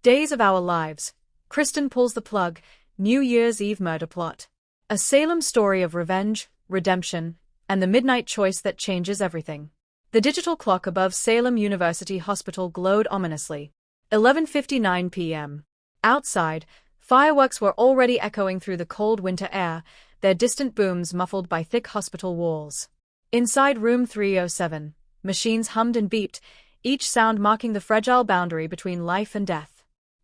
Days of Our Lives. KRISTEN pulls the plug. New Year's Eve murder plot. A Salem story of revenge, redemption, and the midnight choice that changes everything. The digital clock above Salem University Hospital glowed ominously. 11:59 p.m. Outside, fireworks were already echoing through the cold winter air, their distant booms muffled by thick hospital walls. Inside room 307, machines hummed and beeped, each sound marking the fragile boundary between life and death.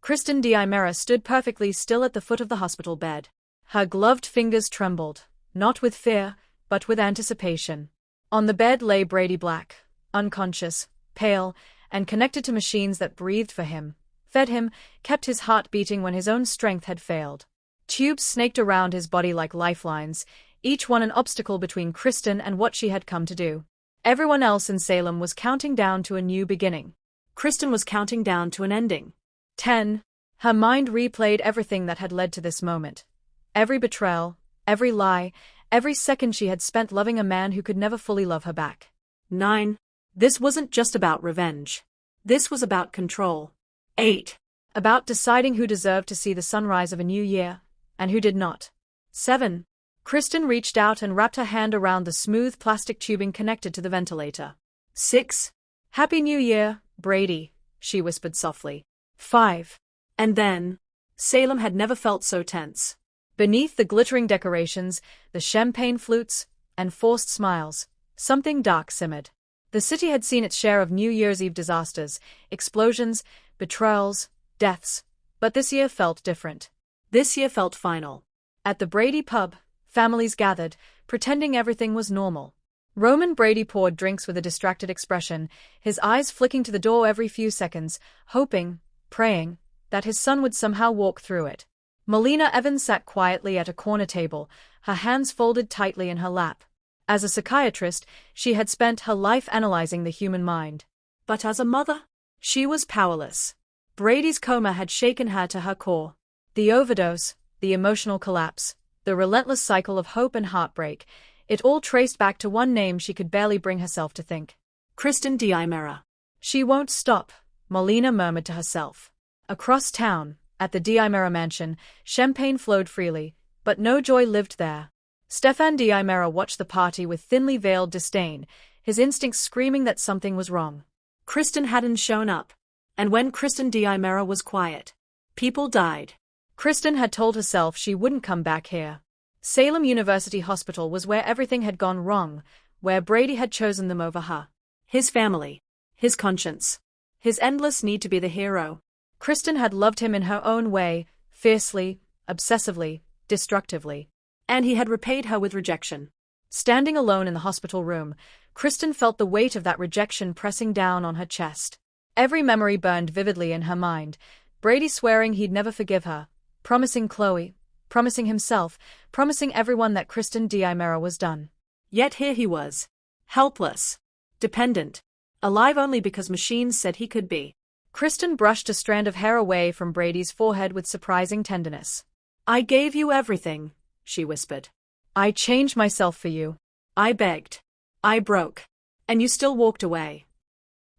KRISTEN D'Imera stood perfectly still at the foot of the hospital bed. Her gloved fingers trembled, not with fear, but with anticipation. On the bed lay Brady Black, unconscious, pale, and connected to machines that breathed for him, fed him, kept his heart beating when his own strength had failed. Tubes snaked around his body like lifelines, each one an obstacle between KRISTEN and what she had come to do. Everyone else in Salem was counting down to a new beginning. KRISTEN was counting down to an ending. 10. Her mind replayed everything that had led to this moment. Every betrayal, every lie, every second she had spent loving a man who could never fully love her back. 9. This wasn't just about revenge. This was about control. 8. About deciding who deserved to see the sunrise of a new year, and who did not. 7. KRISTEN reached out and wrapped her hand around the smooth plastic tubing connected to the ventilator. 6. Happy New Year, Brady, she whispered softly. 5. And then, Salem had never felt so tense. Beneath the glittering decorations, the champagne flutes, and forced smiles, something dark simmered. The city had seen its share of New Year's Eve disasters, explosions, betrayals, deaths, but this year felt different. This year felt final. At the Brady pub, families gathered, pretending everything was normal. Roman Brady poured drinks with a distracted expression, his eyes flicking to the door every few seconds, hoping, praying, that his son would somehow walk through it. Melina Evans sat quietly at a corner table, her hands folded tightly in her lap. As a psychiatrist, she had spent her life analyzing the human mind. But as a mother, she was powerless. Brady's coma had shaken her to her core. The overdose, the emotional collapse, the relentless cycle of hope and heartbreak, it all traced back to one name she could barely bring herself to think. KRISTEN D'Imera. She won't stop, Melina murmured to herself. Across town, at the D'Imera mansion, champagne flowed freely, but no joy lived there. Stefan D'Imera watched the party with thinly veiled disdain, his instincts screaming that something was wrong. KRISTEN hadn't shown up, and when KRISTEN D'Imera was quiet, people died. KRISTEN had told herself she wouldn't come back here. Salem University Hospital was where everything had gone wrong, where Brady had chosen them over her. His family, his conscience, his endless need to be the hero. KRISTEN had loved him in her own way, fiercely, obsessively, destructively. And he had repaid her with rejection. Standing alone in the hospital room, KRISTEN felt the weight of that rejection pressing down on her chest. Every memory burned vividly in her mind, Brady swearing he'd never forgive her, promising Chloe, promising himself, promising everyone that KRISTEN D'Imera was done. Yet here he was, helpless, dependent, alive only because machines said he could be. KRISTEN brushed a strand of hair away from Brady's forehead with surprising tenderness. I gave you everything, she whispered. I changed myself for you. I begged. I broke. And you still walked away.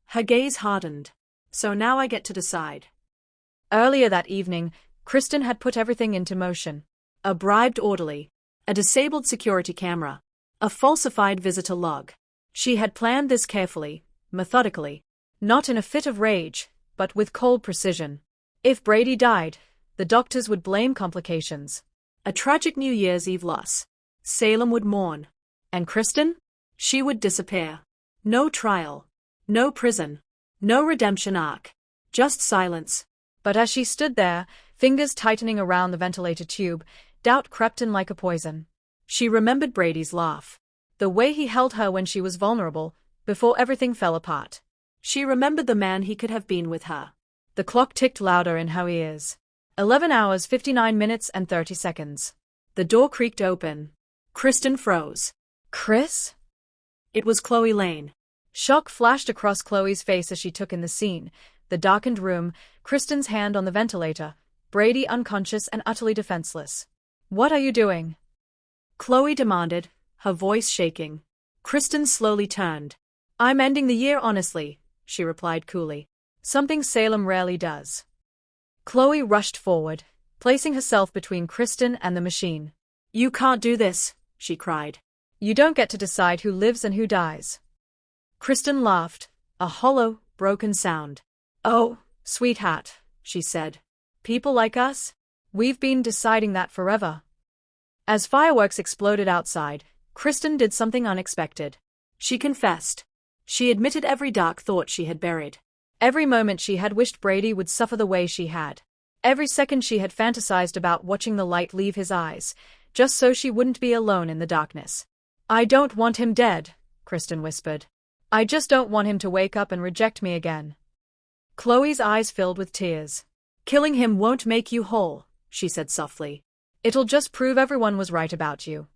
Her gaze hardened. So now I get to decide. Earlier that evening, KRISTEN had put everything into motion. A bribed orderly, a disabled security camera, a falsified visitor log. She had planned this carefully, methodically, not in a fit of rage, but with cold precision. If Brady died, the doctors would blame complications. A tragic New Year's Eve loss. Salem would mourn. And KRISTEN? She would disappear. No trial. No prison. No redemption arc. Just silence. But as she stood there, fingers tightening around the ventilator tube, doubt crept in like a poison. She remembered Brady's laugh. The way he held her when she was vulnerable, before everything fell apart. She remembered the man he could have been with her. The clock ticked louder in her ears. 11 hours 59 minutes and 30 seconds. The door creaked open. KRISTEN froze. Chris? It was Chloe Lane. Shock flashed across Chloe's face as she took in the scene. The darkened room, KRISTEN's hand on the ventilator, Brady unconscious and utterly defenseless. What are you doing? Chloe demanded, her voice shaking. KRISTEN slowly turned. I'm ending the year honestly, she replied coolly. Something Salem rarely does. Chloe rushed forward, placing herself between KRISTEN and the machine. You can't do this, she cried. You don't get to decide who lives and who dies. KRISTEN laughed, a hollow, broken sound. Oh, sweetheart, she said. People like us? We've been deciding that forever. As fireworks exploded outside, KRISTEN did something unexpected. She confessed. She admitted every dark thought she had buried. Every moment she had wished Brady would suffer the way she had. Every second she had fantasized about watching the light leave his eyes, just so she wouldn't be alone in the darkness. I don't want him dead, KRISTEN whispered. I just don't want him to wake up and reject me again. Chloe's eyes filled with tears. Killing him won't make you whole, she said softly. It'll just prove everyone was right about you.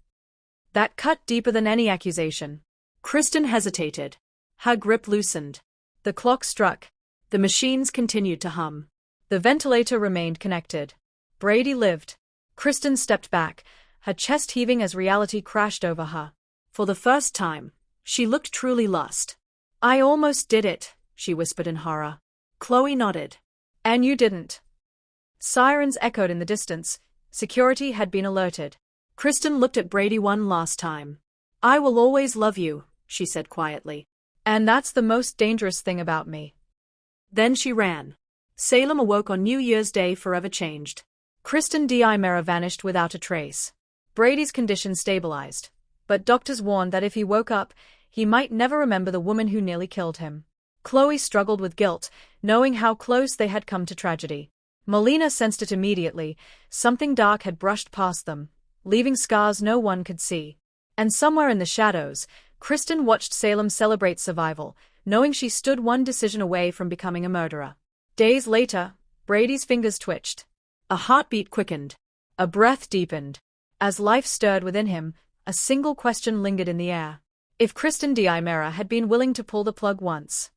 That cut deeper than any accusation. KRISTEN hesitated. Her grip loosened. The clock struck. The machines continued to hum. The ventilator remained connected. Brady lived. KRISTEN stepped back, her chest heaving as reality crashed over her. For the first time, she looked truly lost. I almost did it, she whispered in horror. Chloe nodded. And you didn't. Sirens echoed in the distance. Security had been alerted. KRISTEN looked at Brady one last time. I will always love you, she said quietly. And that's the most dangerous thing about me. Then she ran. Salem awoke on New Year's Day forever changed. KRISTEN Diemera vanished without a trace. Brady's condition stabilized, but doctors warned that if he woke up, he might never remember the woman who nearly killed him. Chloe struggled with guilt, knowing how close they had come to tragedy. Melina sensed it immediately. Something dark had brushed past them, leaving scars no one could see. And somewhere in the shadows, KRISTEN watched Salem celebrate survival, knowing she stood one decision away from becoming a murderer. Days later, Brady's fingers twitched. A heartbeat quickened. A breath deepened. As life stirred within him, a single question lingered in the air. If KRISTEN Diemera had been willing to pull the plug once,